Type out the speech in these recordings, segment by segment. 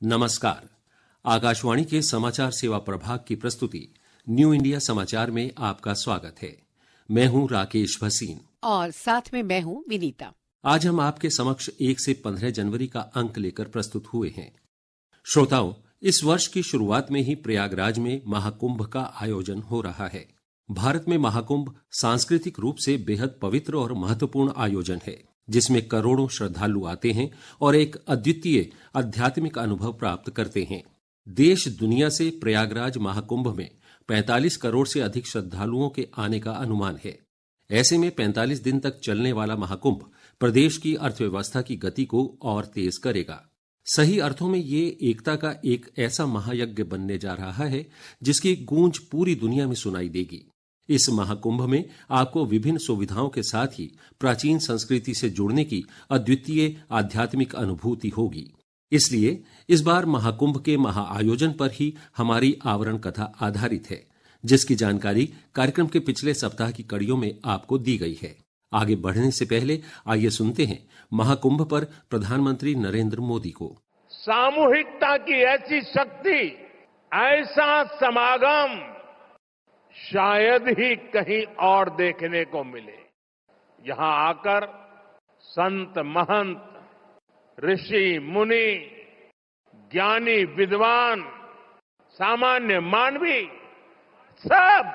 नमस्कार। आकाशवाणी के समाचार सेवा प्रभाग की प्रस्तुति न्यू इंडिया समाचार में आपका स्वागत है। मैं हूं राकेश भसीन और साथ में मैं हूं विनीता। आज हम आपके समक्ष 1 से 15 जनवरी का अंक लेकर प्रस्तुत हुए हैं। श्रोताओं, इस वर्ष की शुरुआत में ही प्रयागराज में महाकुंभ का आयोजन हो रहा है। भारत में महाकुंभ सांस्कृतिक रूप से बेहद पवित्र और महत्वपूर्ण आयोजन है, जिसमें करोड़ों श्रद्धालु आते हैं और एक अद्वितीय आध्यात्मिक अनुभव प्राप्त करते हैं। देश दुनिया से प्रयागराज महाकुंभ में 45 करोड़ से अधिक श्रद्धालुओं के आने का अनुमान है। ऐसे में 45 दिन तक चलने वाला महाकुंभ प्रदेश की अर्थव्यवस्था की गति को और तेज करेगा। सही अर्थों में ये एकता का एक ऐसा महायज्ञ बनने जा रहा है जिसकी गूंज पूरी दुनिया में सुनाई देगी। इस महाकुंभ में आपको विभिन्न सुविधाओं के साथ ही प्राचीन संस्कृति से जुड़ने की अद्वितीय आध्यात्मिक अनुभूति होगी। इसलिए इस बार महाकुंभ के महाआयोजन पर ही हमारी आवरण कथा आधारित है, जिसकी जानकारी कार्यक्रम के पिछले सप्ताह की कड़ियों में आपको दी गई है। आगे बढ़ने से पहले आइए सुनते हैं महाकुंभ पर प्रधानमंत्री नरेंद्र मोदी को। सामूहिकता की ऐसी शक्ति, ऐसा समागम शायद ही कहीं और देखने को मिले। यहां आकर संत महंत, ऋषि मुनि, ज्ञानी विद्वान, सामान्य मानवी सब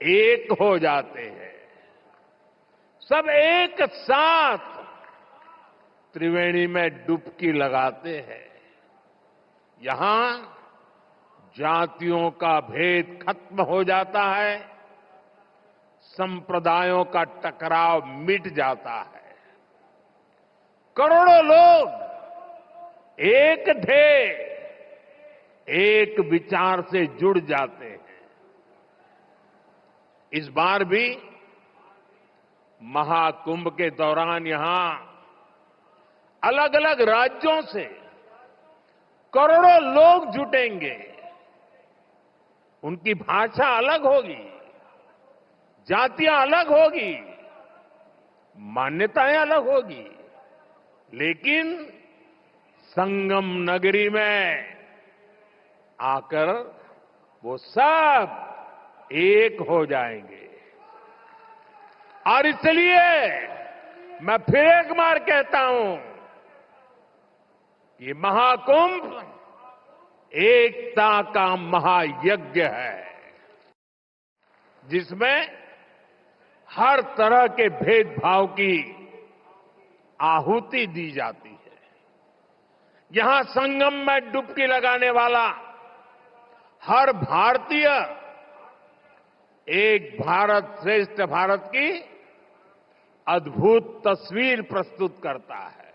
एक हो जाते हैं। सब एक साथ त्रिवेणी में डुबकी लगाते हैं। यहां जातियों का भेद खत्म हो जाता है, संप्रदायों का टकराव मिट जाता है। करोड़ों लोग एक ध्येय, एक विचार से जुड़ जाते हैं। इस बार भी महाकुंभ के दौरान यहां अलग अलग राज्यों से करोड़ों लोग जुटेंगे। उनकी भाषा अलग होगी, जातियां अलग होगी, मान्यताएं अलग होगी, लेकिन संगम नगरी में आकर वो सब एक हो जाएंगे। और इसलिए मैं फिर एक बार कहता हूं, ये महाकुंभ एकता का महायज्ञ है, जिसमें हर तरह के भेदभाव की आहुति दी जाती है। यहां संगम में डुबकी लगाने वाला हर भारतीय एक भारत श्रेष्ठ भारत की अद्भुत तस्वीर प्रस्तुत करता है।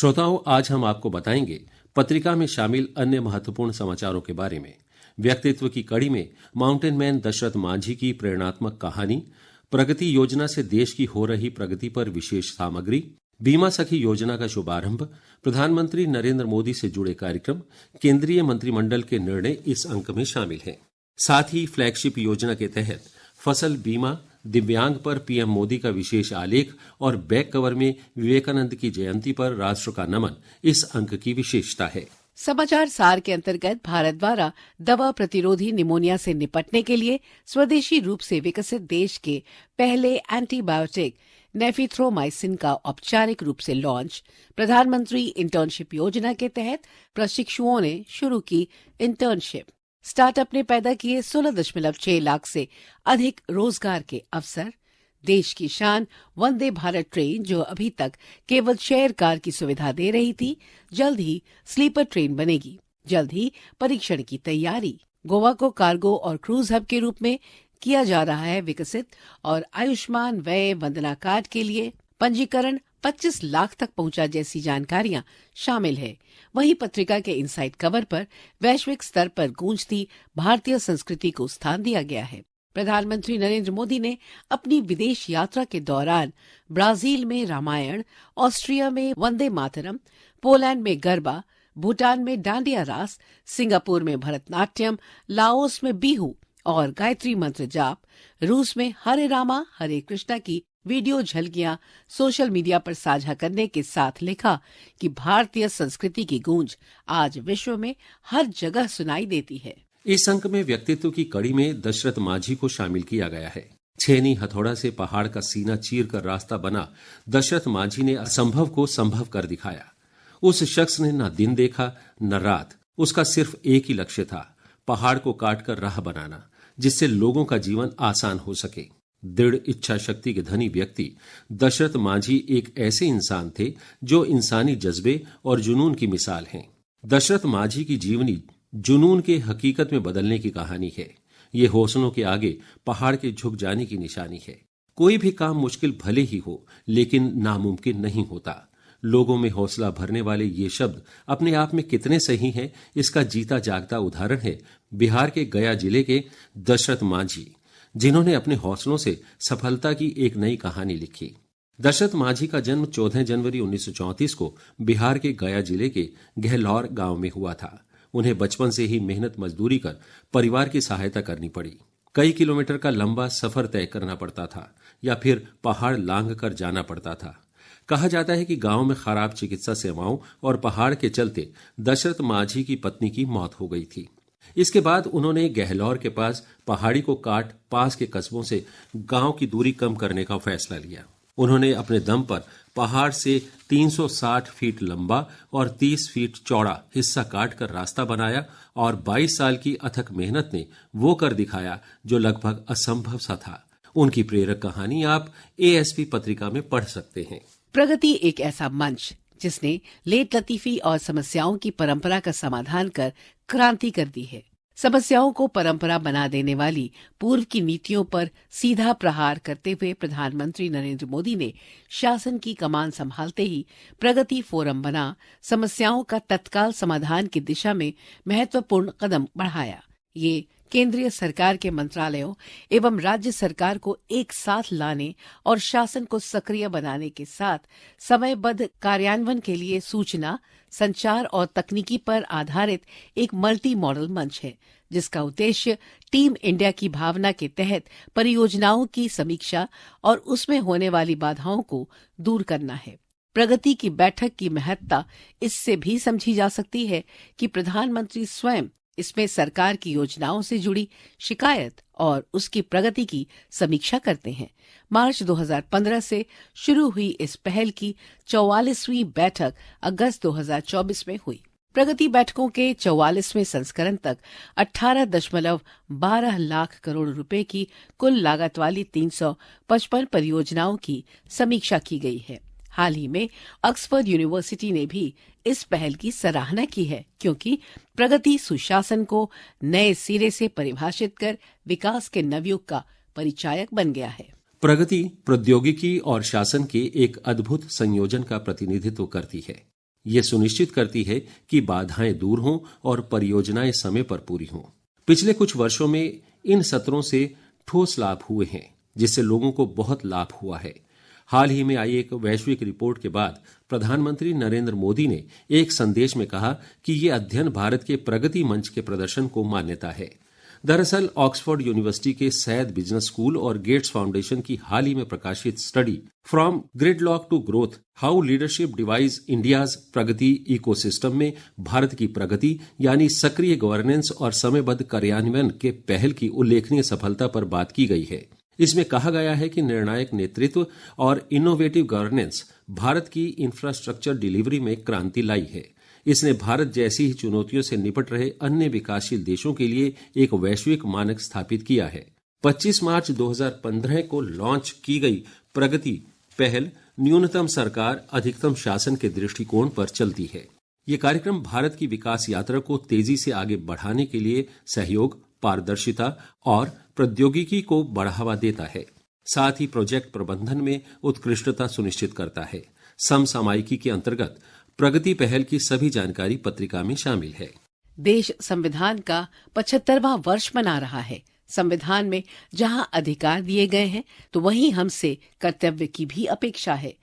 श्रोताओं, आज हम आपको बताएंगे पत्रिका में शामिल अन्य महत्वपूर्ण समाचारों के बारे में। व्यक्तित्व की कड़ी में माउंटेन मैन दशरथ मांझी की प्रेरणात्मक कहानी, प्रगति योजना से देश की हो रही प्रगति पर विशेष सामग्री, बीमा सखी योजना का शुभारंभ, प्रधानमंत्री नरेंद्र मोदी से जुड़े कार्यक्रम, केंद्रीय मंत्रिमंडल के निर्णय इस अंक में शामिल हैं। साथ ही फ्लैगशिप योजना के तहत फसल बीमा, दिव्यांग पर पीएम मोदी का विशेष आलेख और बैक कवर में विवेकानंद की जयंती पर राष्ट्र का नमन इस अंक की विशेषता है। समाचार सार के अंतर्गत भारत द्वारा दवा प्रतिरोधी निमोनिया से निपटने के लिए स्वदेशी रूप से विकसित देश के पहले एंटीबायोटिक नेफिथ्रोमाइसिन का औपचारिक रूप से लॉन्च। प्रधानमंत्री इंटर्नशिप योजना के तहत प्रशिक्षुओं ने शुरू की इंटर्नशिप। स्टार्टअप ने पैदा किए 16.6 लाख से अधिक रोजगार के अवसर। देश की शान वंदे भारत ट्रेन, जो अभी तक केवल शेयर कार की सुविधा दे रही थी, जल्द ही स्लीपर ट्रेन बनेगी। जल्द ही परीक्षण की तैयारी। गोवा को कार्गो और क्रूज हब के रूप में किया जा रहा है विकसित। और आयुष्मान व्यय वंदना कार्ड के लिए पंजीकरण 25 लाख तक पहुंचा जैसी जानकारियां शामिल है। वहीं पत्रिका के इनसाइड कवर पर वैश्विक स्तर पर गूंजती भारतीय संस्कृति को स्थान दिया गया है। प्रधानमंत्री नरेंद्र मोदी ने अपनी विदेश यात्रा के दौरान ब्राजील में रामायण, ऑस्ट्रिया में वंदे मातरम, पोलैंड में गरबा, भूटान में डांडिया रास, सिंगापुर में भरतनाट्यम, लाओस में बिहू और गायत्री मंत्र जाप, रूस में हरे रामा हरे कृष्णा की वीडियो झलकियां सोशल मीडिया पर साझा करने के साथ लिखा कि भारतीय संस्कृति की गूंज आज विश्व में हर जगह सुनाई देती है। इस अंक में व्यक्तित्व की कड़ी में दशरथ माझी को शामिल किया गया है। छेनी हथौड़ा से पहाड़ का सीना चीर कर रास्ता बना दशरथ माझी ने असंभव को संभव कर दिखाया। उस शख्स ने न दिन देखा न रात, उसका सिर्फ एक ही लक्ष्य था, पहाड़ को काटकर राह बनाना, जिससे लोगों का जीवन आसान हो सके। दृढ़ इच्छा शक्ति के धनी व्यक्ति दशरथ माझी एक ऐसे इंसान थे जो इंसानी जज्बे और जुनून की मिसाल हैं। दशरथ माझी की जीवनी जुनून के हकीकत में बदलने की कहानी है। ये हौसलों के आगे पहाड़ के झुक जाने की निशानी है। कोई भी काम मुश्किल भले ही हो, लेकिन नामुमकिन नहीं होता। लोगों में हौसला भरने वाले ये शब्द अपने आप में कितने सही हैं, इसका जीता जागता उदाहरण है बिहार के गया जिले के दशरथ माझी, जिन्होंने अपने हौसलों से सफलता की एक नई कहानी लिखी। दशरथ माझी का जन्म 14 जनवरी 1934 को बिहार के गया जिले के गहलौर गांव में हुआ था। उन्हें बचपन से ही मेहनत मजदूरी कर परिवार की सहायता करनी पड़ी। कई किलोमीटर का लंबा सफर तय करना पड़ता था या फिर पहाड़ लांघ कर जाना पड़ता था। कहा जाता है कि गांव में खराब चिकित्सा सेवाओं और पहाड़ के चलते दशरथ माझी की पत्नी की मौत हो गई थी। इसके बाद उन्होंने गहलौर के पास पहाड़ी को काट पास के कस्बों से गांव की दूरी कम करने का फैसला लिया। उन्होंने अपने दम पर पहाड़ से 360 फीट लंबा और 30 फीट चौड़ा हिस्सा काटकर रास्ता बनाया और 22 साल की अथक मेहनत ने वो कर दिखाया जो लगभग असंभव सा था। उनकी प्रेरक कहानी आप एएसपी पत्रिका में पढ़ सकते हैं। प्रगति एक ऐसा मंच जिसने लेट लतीफी और समस्याओं की परंपरा का समाधान कर क्रांति कर दी है। समस्याओं को परंपरा बना देने वाली पूर्व की नीतियों पर सीधा प्रहार करते हुए प्रधानमंत्री नरेंद्र मोदी ने शासन की कमान संभालते ही प्रगति फोरम बना समस्याओं का तत्काल समाधान की दिशा में महत्वपूर्ण कदम बढ़ाया। ये केंद्रीय सरकार के मंत्रालयों एवं राज्य सरकार को एक साथ लाने और शासन को सक्रिय बनाने के साथ समयबद्ध कार्यान्वयन के लिए सूचना, संचार और तकनीकी पर आधारित एक मल्टी मॉडल मंच है, जिसका उद्देश्य टीम इंडिया की भावना के तहत परियोजनाओं की समीक्षा और उसमें होने वाली बाधाओं को दूर करना है। प्रगति की बैठक की महत्ता इससे भी समझी जा सकती है कि प्रधानमंत्री स्वयं इसमें सरकार की योजनाओं से जुड़ी शिकायत और उसकी प्रगति की समीक्षा करते हैं। मार्च 2015 से शुरू हुई इस पहल की 44वीं बैठक अगस्त 2024 में हुई। प्रगति बैठकों के 44वें संस्करण तक 18.12 लाख करोड़ रुपए की कुल लागत वाली 355 परियोजनाओं की समीक्षा की गई है। हाल ही में ऑक्सफोर्ड यूनिवर्सिटी ने भी इस पहल की सराहना की है, क्योंकि प्रगति सुशासन को नए सिरे से परिभाषित कर विकास के नवयुग का परिचायक बन गया है। प्रगति प्रौद्योगिकी और शासन के एक अद्भुत संयोजन का प्रतिनिधित्व करती है। ये सुनिश्चित करती है कि बाधाएं दूर हों और परियोजनाएं समय पर पूरी हों। पिछले कुछ वर्षों में इन सत्रों से ठोस लाभ हुए हैं, जिससे लोगों को बहुत लाभ हुआ है। हाल ही में आई एक वैश्विक रिपोर्ट के बाद प्रधानमंत्री नरेंद्र मोदी ने एक संदेश में कहा कि ये अध्ययन भारत के प्रगति मंच के प्रदर्शन को मान्यता है। दरअसल ऑक्सफोर्ड यूनिवर्सिटी के सैयद बिजनेस स्कूल और गेट्स फाउंडेशन की हाल ही में प्रकाशित study from gridlock to growth, how leadership devise India's Pragati ecosystem में भारत की प्रगति यानी सक्रिय गवर्नेंस और समयबद्ध कार्यान्वयन के पहल की उल्लेखनीय सफलता पर बात की गई है। इसमें कहा गया है कि निर्णायक नेतृत्व और इनोवेटिव गवर्नेंस भारत की इंफ्रास्ट्रक्चर डिलीवरी में क्रांति लाई है। इसने भारत जैसी ही चुनौतियों से निपट रहे अन्य विकासशील देशों के लिए एक वैश्विक मानक स्थापित किया है। 25 मार्च 2015 को लॉन्च की गई प्रगति पहल न्यूनतम सरकार अधिकतम शासन के दृष्टिकोण पर चलती है। ये कार्यक्रम भारत की विकास यात्रा को तेजी से आगे बढ़ाने के लिए सहयोग, पारदर्शिता और प्रौद्योगिकी को बढ़ावा देता है। साथ ही प्रोजेक्ट प्रबंधन में उत्कृष्टता सुनिश्चित करता है। समसामयिकी के अंतर्गत प्रगति पहल की सभी जानकारी पत्रिका में शामिल है। देश संविधान का 75वां वर्ष मना रहा है। संविधान में जहां अधिकार दिए गए हैं, तो वहीं हमसे कर्तव्य की भी अपेक्षा है।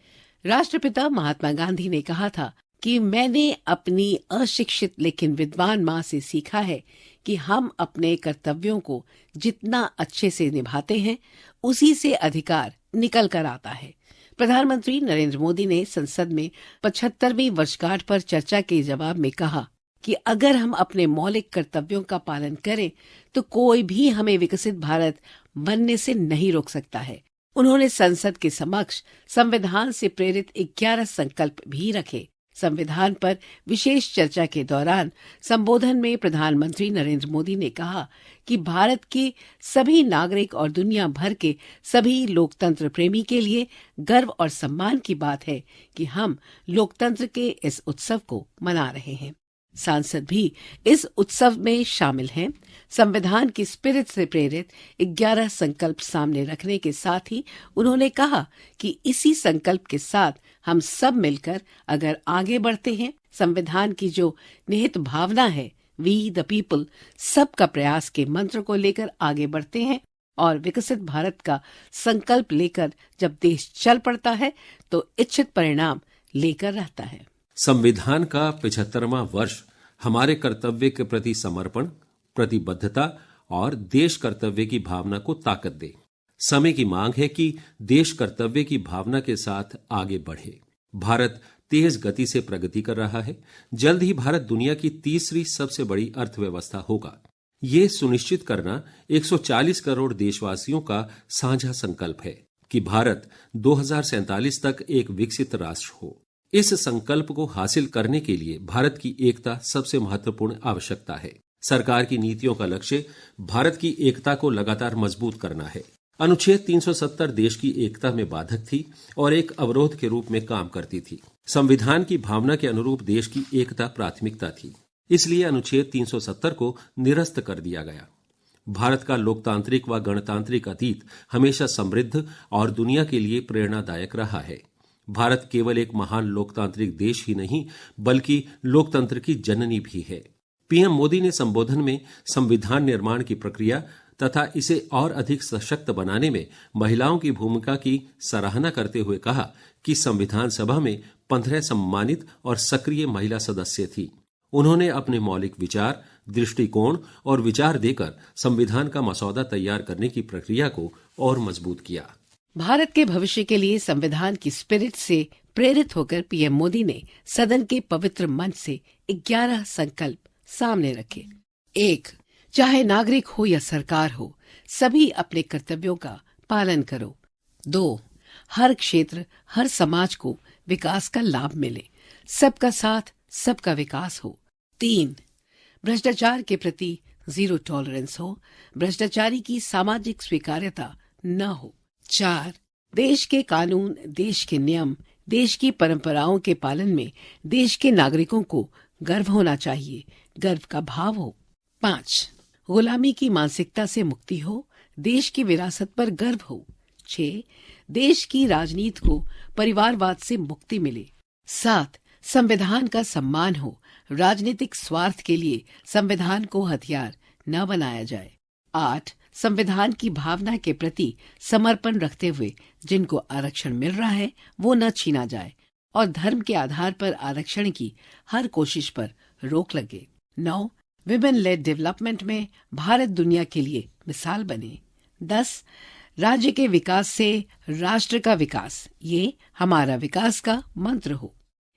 राष्ट्रपिता महात्मा गांधी ने कहा था, कि मैंने अपनी अशिक्षित लेकिन विद्वान माँ से सीखा है कि हम अपने कर्तव्यों को जितना अच्छे से निभाते हैं उसी से अधिकार निकल कर आता है। प्रधानमंत्री नरेंद्र मोदी ने संसद में 75वीं वर्षगांठ पर चर्चा के जवाब में कहा कि अगर हम अपने मौलिक कर्तव्यों का पालन करें तो कोई भी हमें विकसित भारत बनने से नहीं रोक सकता है। उन्होंने संसद के समक्ष संविधान से प्रेरित 11 संकल्प भी रखे। संविधान पर विशेष चर्चा के दौरान संबोधन में प्रधानमंत्री नरेंद्र मोदी ने कहा कि भारत के सभी नागरिक और दुनिया भर के सभी लोकतंत्र प्रेमी के लिए गर्व और सम्मान की बात है कि हम लोकतंत्र के इस उत्सव को मना रहे हैं। सांसद भी इस उत्सव में शामिल हैं। संविधान की स्पिरिट से प्रेरित 11 संकल्प सामने रखने के साथ ही उन्होंने कहा कि इसी संकल्प के साथ हम सब मिलकर अगर आगे बढ़ते हैं, संविधान की जो निहित भावना है वी द पीपल, सबका प्रयास के मंत्र को लेकर आगे बढ़ते हैं और विकसित भारत का संकल्प लेकर जब देश चल पड़ता है तो इच्छित परिणाम लेकर रहता है। संविधान का 75वां वर्ष हमारे कर्तव्य के प्रति समर्पण, प्रतिबद्धता और देश कर्तव्य की भावना को ताकत दे। समय की मांग है कि देश कर्तव्य की भावना के साथ आगे बढ़े। भारत तेज गति से प्रगति कर रहा है। जल्द ही भारत दुनिया की तीसरी सबसे बड़ी अर्थव्यवस्था होगा। ये सुनिश्चित करना 140 करोड़ देशवासियों का साझा संकल्प है कि भारत 2047 तक एक विकसित राष्ट्र हो। इस संकल्प को हासिल करने के लिए भारत की एकता सबसे महत्वपूर्ण आवश्यकता है। सरकार की नीतियों का लक्ष्य भारत की एकता को लगातार मजबूत करना है। अनुच्छेद 370 देश की एकता में बाधक थी और एक अवरोध के रूप में काम करती थी। संविधान की भावना के अनुरूप देश की एकता प्राथमिकता थी, इसलिए अनुच्छेद 370 को निरस्त कर दिया गया। भारत का लोकतांत्रिक व गणतांत्रिक अतीत हमेशा समृद्ध और दुनिया के लिए प्रेरणादायक रहा है। भारत केवल एक महान लोकतांत्रिक देश ही नहीं बल्कि लोकतंत्र की जननी भी है। पीएम मोदी ने संबोधन में संविधान निर्माण की प्रक्रिया तथा इसे और अधिक सशक्त बनाने में महिलाओं की भूमिका की सराहना करते हुए कहा कि संविधान सभा में 15 सम्मानित और सक्रिय महिला सदस्य थी। उन्होंने अपने मौलिक विचार, दृष्टिकोण और विचार देकर संविधान का मसौदा तैयार करने की प्रक्रिया को और मजबूत किया। भारत के भविष्य के लिए संविधान की स्पिरिट से प्रेरित होकर पीएम मोदी ने सदन के पवित्र मंच से 11 संकल्प सामने रखे। 1. चाहे नागरिक हो या सरकार हो, सभी अपने कर्तव्यों का पालन करो। 2. हर क्षेत्र, हर समाज को विकास का लाभ मिले, सबका साथ, सबका विकास हो। 3. भ्रष्टाचार के प्रति जीरो टॉलरेंस हो, भ्रष्टाचारी की सामाजिक स्वीकार्यता न हो। 4. देश के कानून, देश के नियम, देश की परंपराओं के पालन में देश के नागरिकों को गर्व होना चाहिए, गर्व का भाव हो। 5. गुलामी की मानसिकता से मुक्ति हो, देश की विरासत पर गर्व हो। 6. देश की राजनीति को परिवारवाद से मुक्ति मिले। 7. संविधान का सम्मान हो, राजनीतिक स्वार्थ के लिए संविधान को हथियार न बनाया जाए। 8. संविधान की भावना के प्रति समर्पण रखते हुए जिनको आरक्षण मिल रहा है वो न छीना जाए और धर्म के आधार पर आरक्षण की हर कोशिश पर रोक लगे। 9. विमेन लेड डेवलपमेंट में भारत दुनिया के लिए मिसाल बने। 10. राज्य के विकास से राष्ट्र का विकास, ये हमारा विकास का मंत्र हो।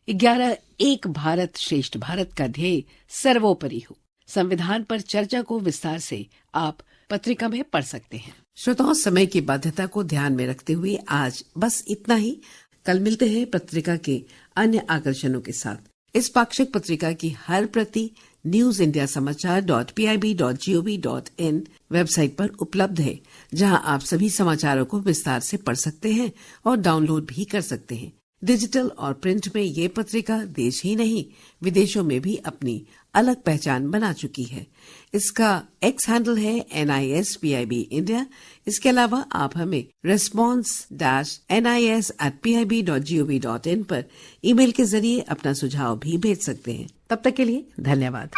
11. एक भारत श्रेष्ठ भारत का ध्येय सर्वोपरि हो। संविधान पर चर्चा को विस्तार से आप पत्रिका में पढ़ सकते हैं। श्रोताओं, समय की बाध्यता को ध्यान में रखते हुए आज बस इतना ही। कल मिलते हैं पत्रिका के अन्य आकर्षणों के साथ। इस पाक्षिक पत्रिका की हर प्रति newsindiasamaachar.pib.gov.in वेबसाइट पर उपलब्ध है, जहां आप सभी समाचारों को विस्तार से पढ़ सकते हैं और डाउनलोड भी कर सकते हैं। डिजिटल और प्रिंट में ये पत्रिका देश ही नहीं विदेशों में भी अपनी अलग पहचान बना चुकी है। इसका एक्स हैंडल है NISPIB इंडिया। इसके अलावा आप हमें response-nis@pib.gov.in पर ईमेल के जरिए अपना सुझाव भी भेज सकते हैं। तब तक के लिए धन्यवाद।